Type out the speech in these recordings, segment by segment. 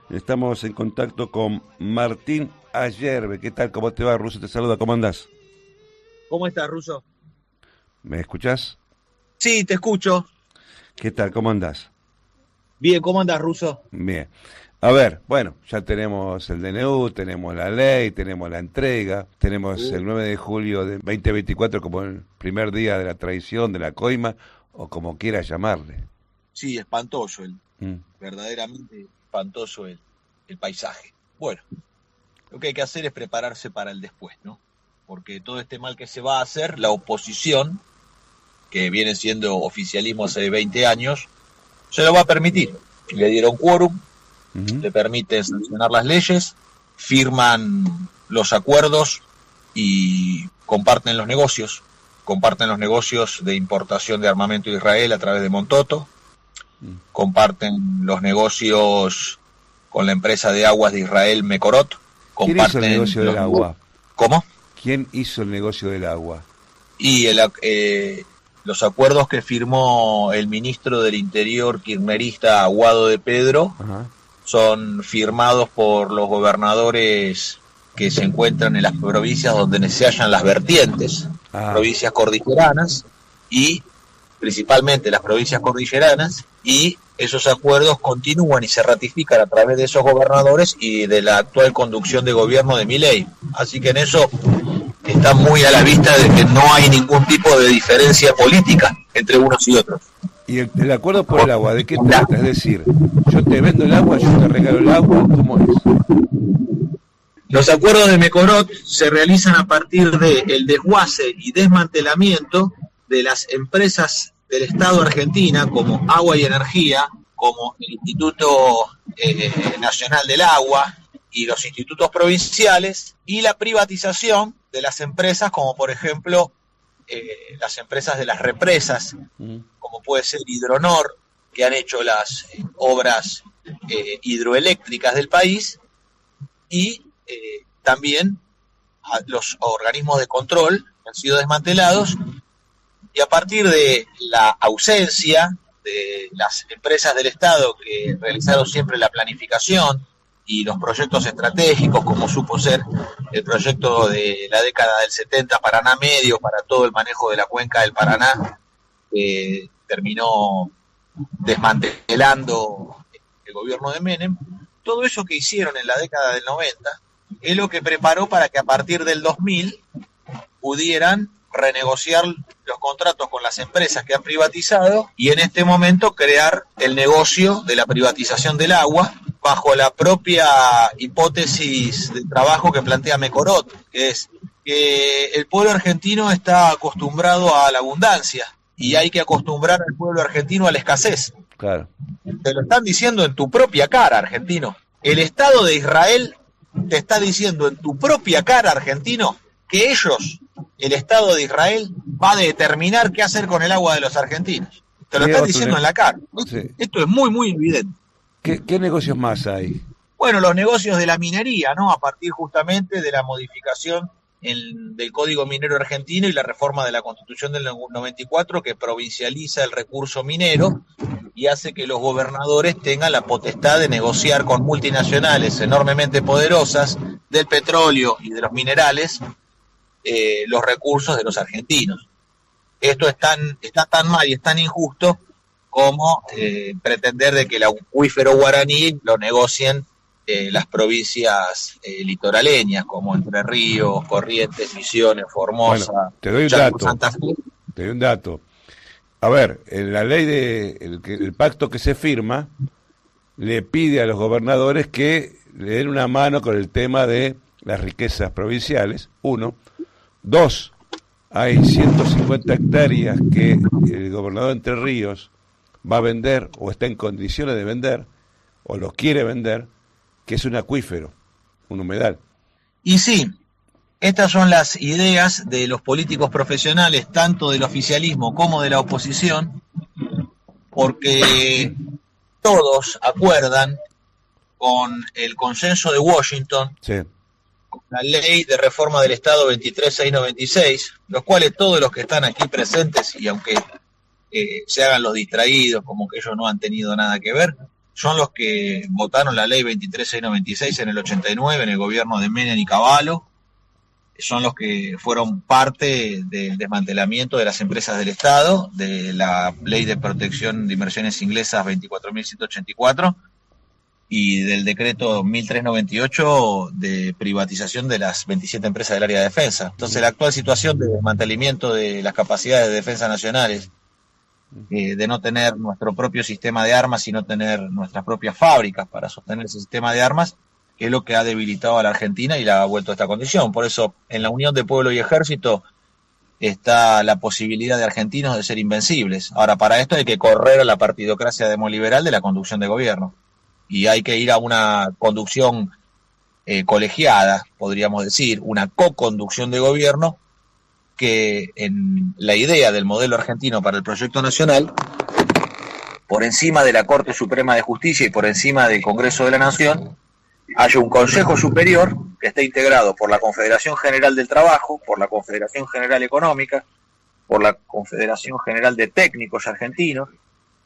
Estamos en contacto con Martín Ayerbe. ¿Qué tal? ¿Cómo te va, Ruso? Te saluda. ¿Cómo andás? ¿Cómo estás, Ruso? ¿Me escuchás? Sí, te escucho. ¿Qué tal? ¿Cómo andás? Bien, ¿cómo andas, Ruso? Bien. A ver, bueno, ya tenemos el DNU, tenemos la ley, tenemos la entrega, tenemos Uh, el 9 de julio de 2024 como el primer día de la traición, de la coima, o como quieras llamarle. sí, espantoso, Mm. verdaderamente espantoso el paisaje. Bueno, lo que hay que hacer es prepararse para el después, ¿no? Porque todo este mal que se va a hacer, la oposición, que viene siendo oficialismo hace 20 años, se lo va a permitir. Le dieron quórum, Ujú. le permiten sancionar las leyes, firman los acuerdos y comparten los negocios de importación de armamento de Israel a través de Montoto, Mm. comparten los negocios con la empresa de aguas de Israel Mekorot, ¿Quién hizo el comparten negocio del los... agua? ¿Cómo? ¿Quién hizo el negocio del agua? Y los acuerdos que firmó el ministro del Interior kirchnerista Aguado de Pedro Ajá. son firmados por los gobernadores que se encuentran en las provincias donde se hallan las vertientes, Ah, provincias cordilleranas y principalmente las provincias cordilleranas, y esos acuerdos continúan y se ratifican a través de esos gobernadores y de la actual conducción de gobierno de Milei. Así que en eso está muy a la vista de que no hay ningún tipo de diferencia política entre unos y otros. y el acuerdo por el agua, ¿de qué trata? Es decir, yo te vendo el agua, yo te regalo el agua, ¿cómo es? Los acuerdos de Mecorot se realizan a partir del desguace y desmantelamiento de las empresas del Estado Argentina, como Agua y Energía, como el Instituto Nacional del Agua y los institutos provinciales, y la privatización de las empresas, como por ejemplo las empresas de las represas, Mm. como puede ser Hidronor, que han hecho las obras hidroeléctricas del país, y también a los organismos de control que han sido desmantelados, y a partir de la ausencia de las empresas del Estado que realizaron siempre la planificación y los proyectos estratégicos, como supo ser el proyecto de la década del 70 Paraná Medio para todo el manejo de la cuenca del Paraná, que terminó desmantelando el gobierno de Menem, todo eso que hicieron en la década del 90 es lo que preparó para que a partir del 2000 pudieran renegociar los contratos con las empresas que han privatizado y en este momento crear el negocio de la privatización del agua bajo la propia hipótesis de trabajo que plantea Mecorot, que es que el pueblo argentino está acostumbrado a la abundancia y Mm. hay que acostumbrar al pueblo argentino a la escasez. Claro. Te lo están diciendo en tu propia cara, argentino. El Estado de Israel te está diciendo en tu propia cara, argentino, que ellos, el Estado de Israel, va a determinar qué hacer con el agua de los argentinos. Te lo ¿Qué están otro diciendo en la cara. sí. Esto es muy, muy evidente. ¿Qué negocios más hay? Bueno, los negocios de la minería, ¿no? A partir justamente de la modificación del Código Minero Argentino y la reforma de la Constitución del 94 que provincializa el recurso minero y hace que los gobernadores tengan la potestad de negociar con multinacionales enormemente poderosas del petróleo y de los minerales los recursos de los argentinos. Esto está tan mal y es tan injusto como pretender de que el acuífero guaraní lo negocien las provincias litoraleñas como Entre Ríos, Corrientes, Misiones, Bueno, Formosa, te doy un Chaco, dato, Santa Fe. te doy un dato. A ver, en la ley el pacto que se firma le pide a los gobernadores que le den una mano con el tema de las riquezas provinciales, uno. Dos, hay 150 hectáreas que el gobernador de Entre Ríos va a vender o está en condiciones de vender o los quiere vender, que es un acuífero, un humedal. Y sí, estas son las ideas de los políticos profesionales, tanto del oficialismo como de la oposición, porque todos acuerdan con el consenso de Washington, Sí. la ley de reforma del Estado 23696, los cuales todos los que están aquí presentes, y aunque se hagan los distraídos como que ellos no han tenido nada que ver, son los que votaron la ley 23696 en el 89 en el gobierno de Menem y Cavallo, son los que fueron parte del desmantelamiento de las empresas del Estado, de la ley de protección de inversiones inglesas 24.184 y del decreto 1398 de privatización de las 27 empresas del área de defensa. Entonces, la actual situación de desmantelamiento de las capacidades de defensa nacionales, de no tener nuestro propio sistema de armas y no tener nuestras propias fábricas para sostener ese sistema de armas, es lo que ha debilitado a la Argentina y la ha vuelto a esta condición. Por eso, en la unión de pueblo y ejército está la posibilidad de argentinos de ser invencibles. Ahora, para esto hay que correr a la partidocracia demoliberal de la conducción de gobierno. Y hay que ir a una conducción colegiada, podríamos decir, una co-conducción de gobierno, que en la idea del modelo argentino para el proyecto nacional, por encima de la Corte Suprema de Justicia y por encima del Congreso de la Nación, haya un Consejo Superior que esté integrado por la Confederación General del Trabajo, por la Confederación General Económica, por la Confederación General de Técnicos Argentinos,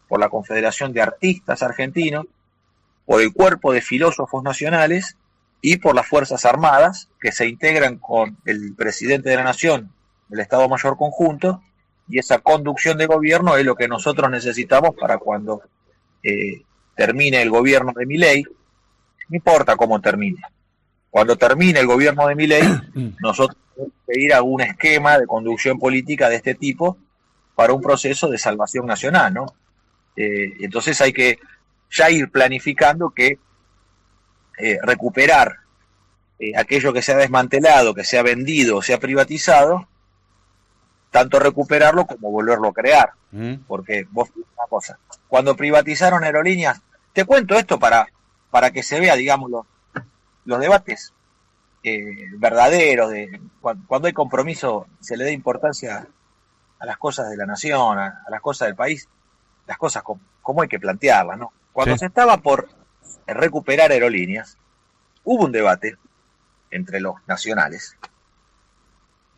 por la Confederación de Artistas Argentinos, por el Cuerpo de Filósofos Nacionales y por las Fuerzas Armadas, que se integran con el Presidente de la Nación, el Estado Mayor Conjunto, y esa conducción de gobierno es lo que nosotros necesitamos para cuando termine el gobierno de Milei. No importa cómo termine. Cuando termine el gobierno de Milei, nosotros tenemos que ir a un esquema de conducción política de este tipo para un proceso de salvación nacional, ¿no? Entonces hay que ya ir planificando que recuperar aquello que se ha desmantelado, que se ha vendido, se ha privatizado, tanto recuperarlo como volverlo a crear. Porque vos, una cosa, cuando privatizaron aerolíneas, te cuento esto para que se vea, digamos, los debates verdaderos, cuando hay compromiso, se le da importancia a las cosas de la nación, a las cosas del país, las cosas como hay que plantearlas, ¿no? Cuando se estaba por recuperar aerolíneas, hubo un debate entre los nacionales,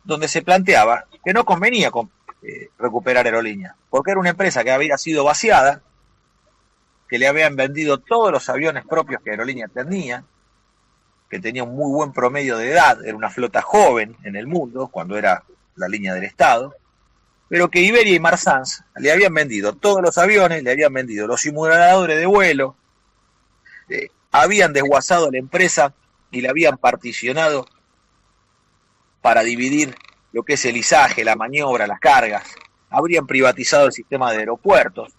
donde se planteaba que no convenía recuperar aerolíneas, porque era una empresa que había sido vaciada, que le habían vendido todos los aviones propios que Aerolíneas tenía, que tenía un muy buen promedio de edad, era una flota joven en el mundo, cuando era la línea del Estado, pero que Iberia y Marsans le habían vendido todos los aviones, le habían vendido los simuladores de vuelo, habían desguazado la empresa y la habían particionado para dividir lo que es el izaje, la maniobra, las cargas, habrían privatizado el sistema de aeropuertos,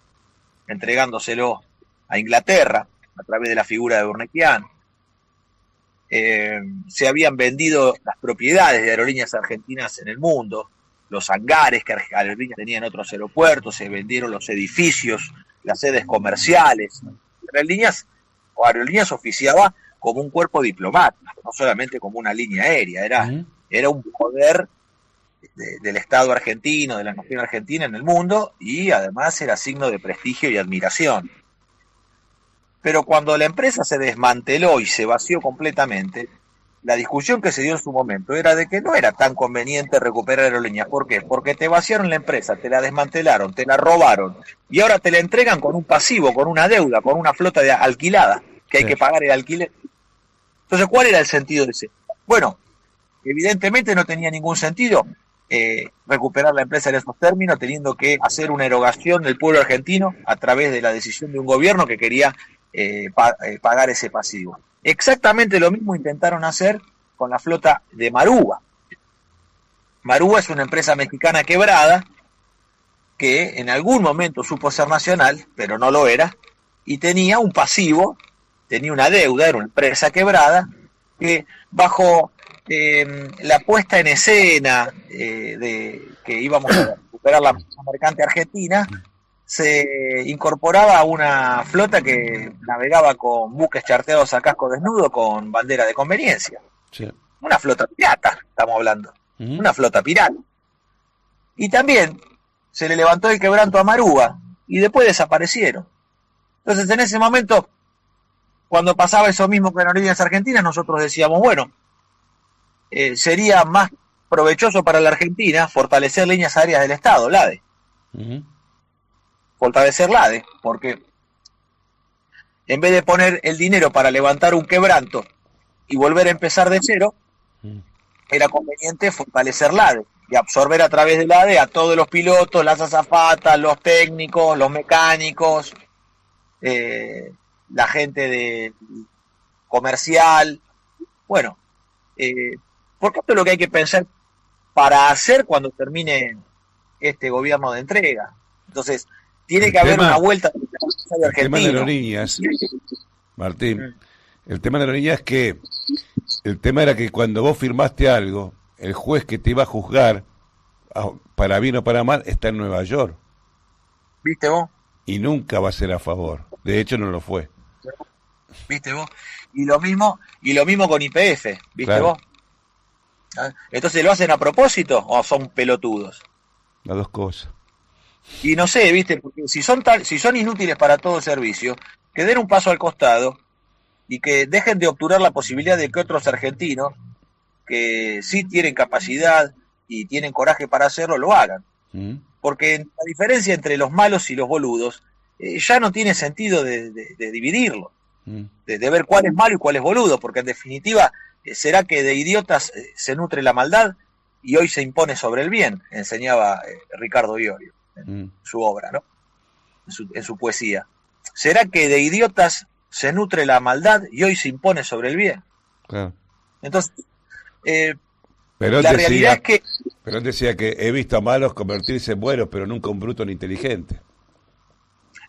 entregándoselo a Inglaterra a través de la figura de Urnequian. Se habían vendido las propiedades de Aerolíneas Argentinas en el mundo, los hangares que Aerolíneas tenía en otros aeropuertos, se vendieron los edificios, las sedes comerciales. Aerolíneas oficiaba como un cuerpo diplomático, no solamente como una línea aérea, era un poder del Estado argentino, de la nación argentina en el mundo, y además era signo de prestigio y admiración. Pero cuando la empresa se desmanteló y se vació completamente, la discusión que se dio en su momento era de que no era tan conveniente recuperar Aerolíneas. ¿Por qué? Porque te vaciaron la empresa, te la desmantelaron, te la robaron, y ahora te la entregan con un pasivo, con una deuda, con una flota alquilada, que hay que pagar el alquiler. Entonces, ¿cuál era el sentido de ese? Bueno, evidentemente no tenía ningún sentido recuperar la empresa en esos términos, teniendo que hacer una erogación del pueblo argentino a través de la decisión de un gobierno que quería pagar ese pasivo. Exactamente lo mismo intentaron hacer con la flota de Marúa. Marúa es una empresa mexicana quebrada que en algún momento supo ser nacional, pero no lo era, y tenía un pasivo, tenía una deuda, era una empresa quebrada, que bajo la puesta en escena de que íbamos a recuperar la mercante argentina, se incorporaba a una flota que navegaba con buques charteados a casco desnudo con bandera de conveniencia. Sí. Una flota pirata, estamos hablando. Una flota pirata. Y también se le levantó el quebranto a Marúa y después desaparecieron. Entonces, en ese momento, cuando pasaba eso mismo con Aerolíneas Argentinas, nosotros decíamos, bueno, sería más provechoso para la Argentina fortalecer líneas aéreas del Estado, LADE. Fortalecer LADE, porque en vez de poner el dinero para levantar un quebranto y volver a empezar de cero, era conveniente fortalecer la ADE y absorber a través de la ADE a todos los pilotos, las azafatas, los técnicos, los mecánicos, la gente de comercial. Bueno, porque esto es lo que hay que pensar para hacer cuando termine este gobierno de entrega. Entonces, tiene que haber una vuelta del empresario argentino. El tema de aerolíneas, Martín, el tema de aerolíneas es que el tema era que cuando vos firmaste algo, el juez que te iba a juzgar, para bien o para mal, está en Nueva York. ¿Viste vos? Y nunca va a ser a favor. De hecho, no lo fue. ¿Viste vos? Y lo mismo con YPF, ¿viste claro. vos? Entonces, ¿lo hacen a propósito o son pelotudos? Las dos cosas. Y no sé, ¿viste? Porque si son inútiles para todo servicio, que den un paso al costado y que dejen de obturar la posibilidad de que otros argentinos, que sí tienen capacidad y tienen coraje para hacerlo, lo hagan. Porque la diferencia entre los malos y los boludos ya no tiene sentido de dividirlo, de ver cuál es malo y cuál es boludo, porque en definitiva, ¿será que de idiotas se nutre la maldad y hoy se impone sobre el bien? Enseñaba Ricardo Iorio en su obra, ¿no? En su poesía. ¿Será que de idiotas se nutre la maldad y hoy se impone sobre el bien? Claro. Entonces, Perón la decía, realidad es que... Perón decía que he visto a malos convertirse en buenos, pero nunca un bruto ni inteligente.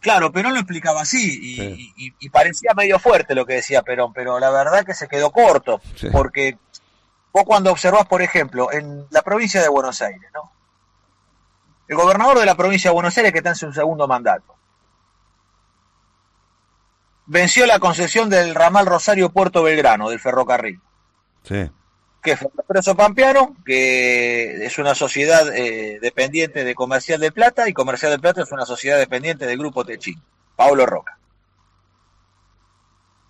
Claro, Perón lo explicaba así Sí. y parecía medio fuerte lo que decía Perón, pero la verdad que se quedó corto, Sí. porque vos cuando observás, por ejemplo, en la provincia de Buenos Aires, ¿no? El gobernador de la provincia de Buenos Aires, que está en su segundo mandato, venció la concesión del ramal Rosario-Puerto Belgrano, del ferrocarril. Sí. Que es Ferroexpreso Pampeano, que es una sociedad dependiente de Comercial del Plata, y Comercial del Plata es una sociedad dependiente del Grupo Techín, Pablo Roca,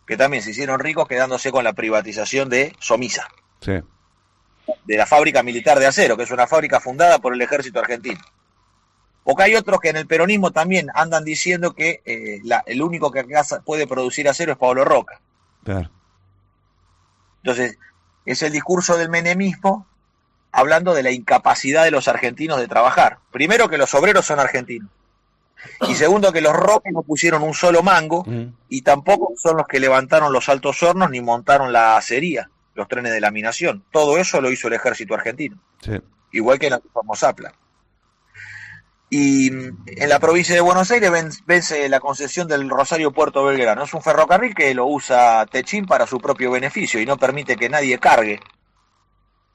que también se hicieron ricos quedándose con la privatización de Somisa, Sí. de la fábrica militar de acero, que es una fábrica fundada por el ejército argentino. Porque hay otros que en el peronismo también andan diciendo que el único que acá puede producir acero es Pablo Roca. Claro. Entonces, es el discurso del menemismo hablando de la incapacidad de los argentinos de trabajar. Primero, que los obreros son argentinos. Y segundo, que los Roca no pusieron un solo mango y tampoco son los que levantaron los altos hornos ni montaron la acería, los trenes de laminación. Todo eso lo hizo el ejército argentino. Sí. Igual que en la Formosa. Y en la provincia de Buenos Aires vence la concesión del Rosario-Puerto Belgrano. Es un ferrocarril que lo usa Techín para su propio beneficio y no permite que nadie cargue.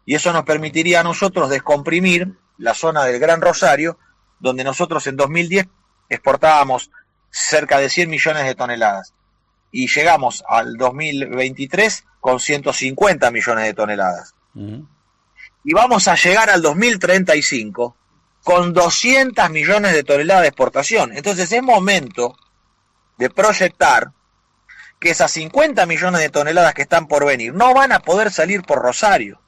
Y eso nos permitiría a nosotros descomprimir la zona del Gran Rosario, donde nosotros en 2010 exportábamos cerca de 100 millones de toneladas. Y llegamos al 2023 con 150 millones de toneladas. Y vamos a llegar al 2035 con 200 millones de toneladas de exportación. Entonces es momento de proyectar que esas 50 millones de toneladas que están por venir no van a poder salir por Rosario,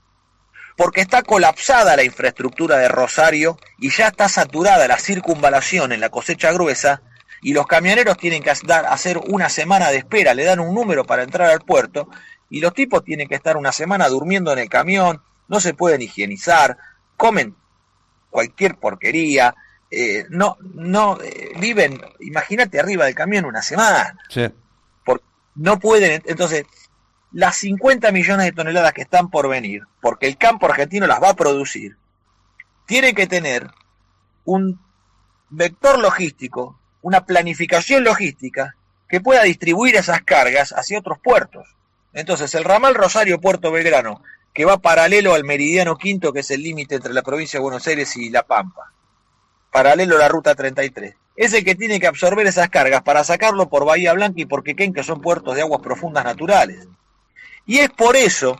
porque está colapsada la infraestructura de Rosario y ya está saturada la circunvalación en la cosecha gruesa, y los camioneros tienen que hacer una semana de espera, le dan un número para entrar al puerto, y los tipos tienen que estar una semana durmiendo en el camión, no se pueden higienizar, comen cualquier porquería, viven, imagínate, arriba del camión una semana. Sí. Porque no pueden, entonces, las 50 millones de toneladas que están por venir, porque el campo argentino las va a producir, tiene que tener un vector logístico, una planificación logística que pueda distribuir esas cargas hacia otros puertos. Entonces, el ramal Rosario-Puerto Belgrano, que va paralelo al meridiano quinto, que es el límite entre la provincia de Buenos Aires y La Pampa, paralelo a la ruta 33. Es el que tiene que absorber esas cargas para sacarlo por Bahía Blanca y por Quequén, que son puertos de aguas profundas naturales. Y es por eso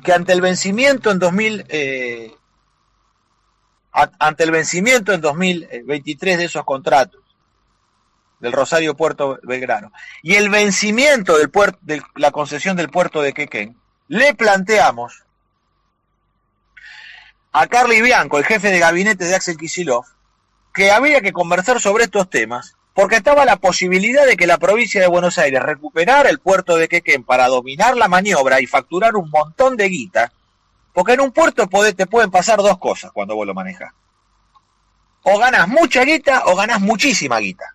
que ante el vencimiento en 2023 de esos contratos del Rosario Puerto Belgrano y el vencimiento de la concesión del puerto de Quequén, le planteamos a Carly Bianco, el jefe de gabinete de Axel Kicillof, que había que conversar sobre estos temas, porque estaba la posibilidad de que la provincia de Buenos Aires recuperara el puerto de Quequén para dominar la maniobra y facturar un montón de guita, porque en un puerto te pueden pasar dos cosas cuando vos lo manejás. O ganás mucha guita o ganás muchísima guita.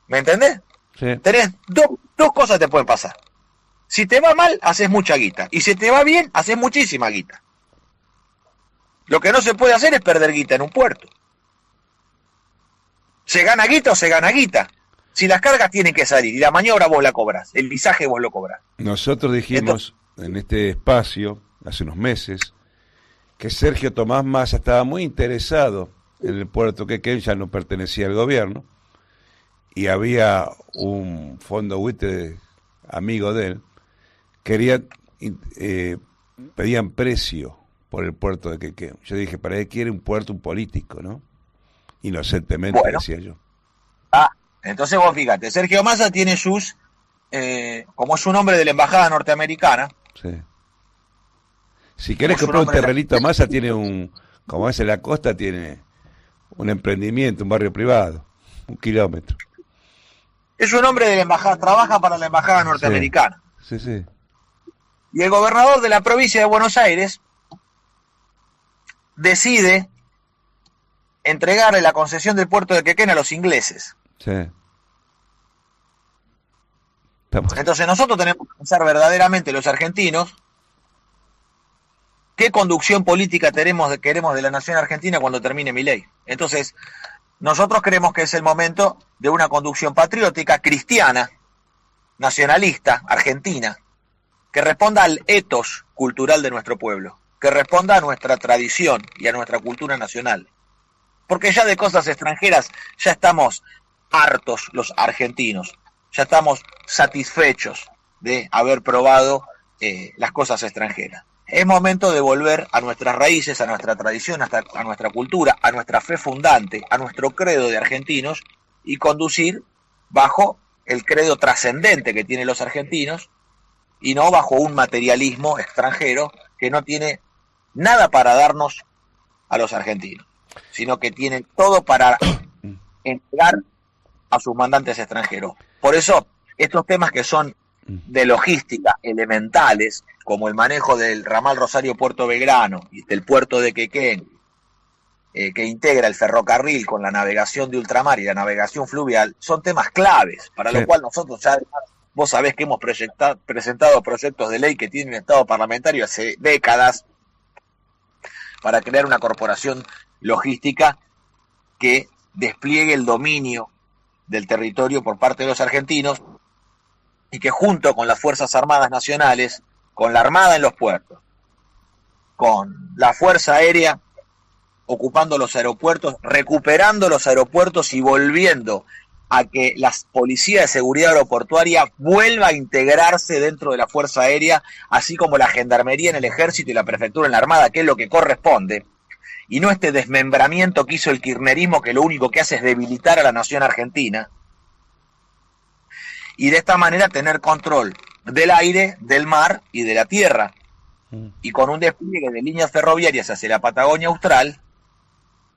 ¿Me entendés? Sí. Tenés dos cosas te pueden pasar. Si te va mal, haces mucha guita. Y si te va bien, haces muchísima guita. Lo que no se puede hacer es perder guita en un puerto. Se gana guita o se gana guita. Si las cargas tienen que salir y la maniobra vos la cobras, el visaje vos lo cobras. Nosotros dijimos en este espacio, hace unos meses, que Sergio Tomás Massa estaba muy interesado en el puerto Quequén, ya no pertenecía al gobierno, y había un fondo buitre amigo de él, pedían precio por el puerto de Quequén. Yo dije, ¿para qué quiere un puerto un político, no? Inocentemente, bueno, decía yo. Entonces vos fíjate, Sergio Massa tiene sus, como es un hombre de la embajada norteamericana. Sí. Si querés comprar un terrenito Massa, tiene como es en la costa, tiene un emprendimiento, un barrio privado, 1 kilómetro. Es un hombre de la embajada, trabaja para la embajada norteamericana. Sí, sí. Y el gobernador de la provincia de Buenos Aires decide entregarle la concesión del puerto de Quequén a los ingleses. Sí. Entonces nosotros tenemos que pensar verdaderamente los argentinos qué conducción política queremos de la nación argentina cuando termine Milei. Entonces nosotros creemos que es el momento de una conducción patriótica, cristiana, nacionalista, argentina, que responda al ethos cultural de nuestro pueblo, que responda a nuestra tradición y a nuestra cultura nacional. Porque ya de cosas extranjeras ya estamos hartos los argentinos, ya estamos satisfechos de haber probado las cosas extranjeras. Es momento de volver a nuestras raíces, a nuestra tradición, a nuestra cultura, a nuestra fe fundante, a nuestro credo de argentinos y conducir bajo el credo trascendente que tienen los argentinos y no bajo un materialismo extranjero que no tiene nada para darnos a los argentinos, sino que tiene todo para entregar a sus mandantes extranjeros. Por eso, estos temas que son de logística elementales, como el manejo del ramal Rosario-Puerto Belgrano y del puerto de Quequén, que integra el ferrocarril con la navegación de ultramar y la navegación fluvial, son temas claves, para lo cual nosotros ya, vos sabés que hemos presentado proyectos de ley que tienen estado parlamentario hace décadas para crear una corporación logística que despliegue el dominio del territorio por parte de los argentinos y que junto con las Fuerzas Armadas Nacionales, con la Armada en los puertos, con la Fuerza Aérea ocupando los aeropuertos, recuperando los aeropuertos y volviendo a que la Policía de Seguridad Aeroportuaria vuelva a integrarse dentro de la Fuerza Aérea, así como la Gendarmería en el Ejército y la Prefectura en la Armada, que es lo que corresponde, y no este desmembramiento que hizo el kirchnerismo, que lo único que hace es debilitar a la nación argentina, y de esta manera tener control del aire, del mar y de la tierra, y con un despliegue de líneas ferroviarias hacia la Patagonia Austral,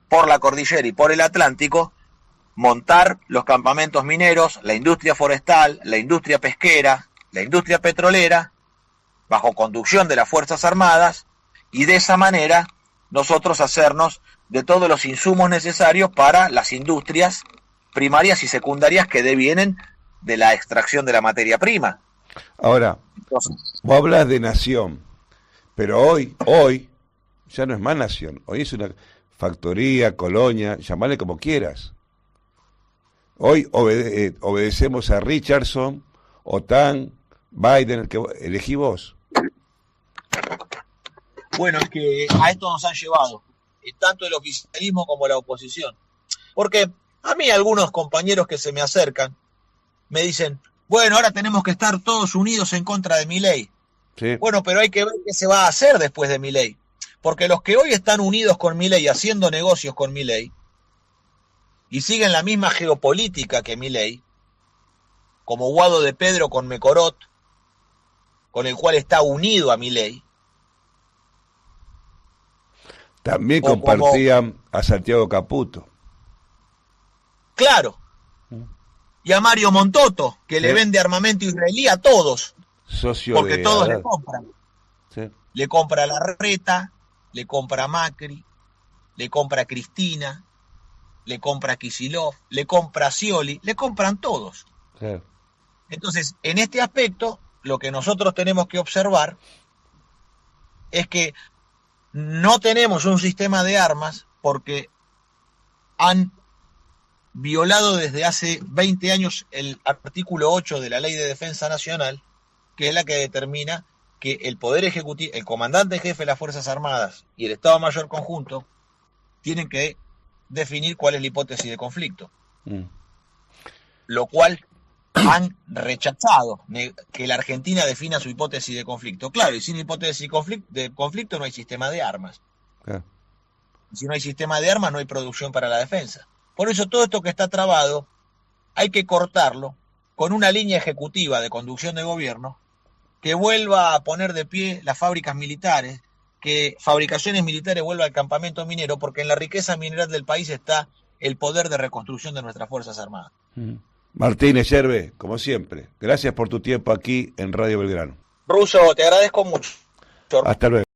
por la cordillera y por el Atlántico, montar los campamentos mineros, la industria forestal, la industria pesquera, la industria petrolera, bajo conducción de las Fuerzas Armadas, y de esa manera nosotros hacernos de todos los insumos necesarios para las industrias primarias y secundarias que devienen de la extracción de la materia prima. Ahora, vos hablas de nación, pero hoy ya no es más nación, hoy es una factoría, colonia, llamarle como quieras. Hoy obedecemos a Richardson, OTAN, Biden, el que elegí vos. Bueno, es que a esto nos han llevado, tanto el oficialismo como la oposición. Porque a mí algunos compañeros que se me acercan me dicen, bueno, ahora tenemos que estar todos unidos en contra de Milei. Sí. Bueno, pero hay que ver qué se va a hacer después de Milei. Porque los que hoy están unidos con Milei, haciendo negocios con Milei, y siguen la misma geopolítica que Milei, como Guado de Pedro con Mecorot, con el cual está unido a Milei. También compartían a Santiago Caputo. Claro. y a Mario Montoto, que le vende armamento israelí a todos, socio porque de todos Haddad. le compran. Sí. Le compra a Larreta, le compra a Macri, le compra a Cristina, le compra a Kicillof, le compra a Scioli, le compran todos. Claro. Entonces, en este aspecto, lo que nosotros tenemos que observar es que no tenemos un sistema de armas porque han violado desde hace 20 años el artículo 8 de la Ley de Defensa Nacional, que es la que determina que el Poder Ejecutivo, el comandante jefe de las Fuerzas Armadas y el Estado Mayor Conjunto tienen que definir cuál es la hipótesis de conflicto. Lo cual han rechazado que la Argentina defina su hipótesis de conflicto. Claro, y sin hipótesis de conflicto no hay sistema de armas. Claro. Si no hay sistema de armas, no hay producción para la defensa. Por eso todo esto que está trabado hay que cortarlo con una línea ejecutiva de conducción de gobierno que vuelva a poner de pie las fábricas militares, que Fabricaciones Militares vuelva al campamento minero, porque en la riqueza mineral del país está el poder de reconstrucción de nuestras Fuerzas Armadas. Martínez Yerbe, como siempre, gracias por tu tiempo aquí en Radio Belgrano. Russo, te agradezco mucho. Hasta luego.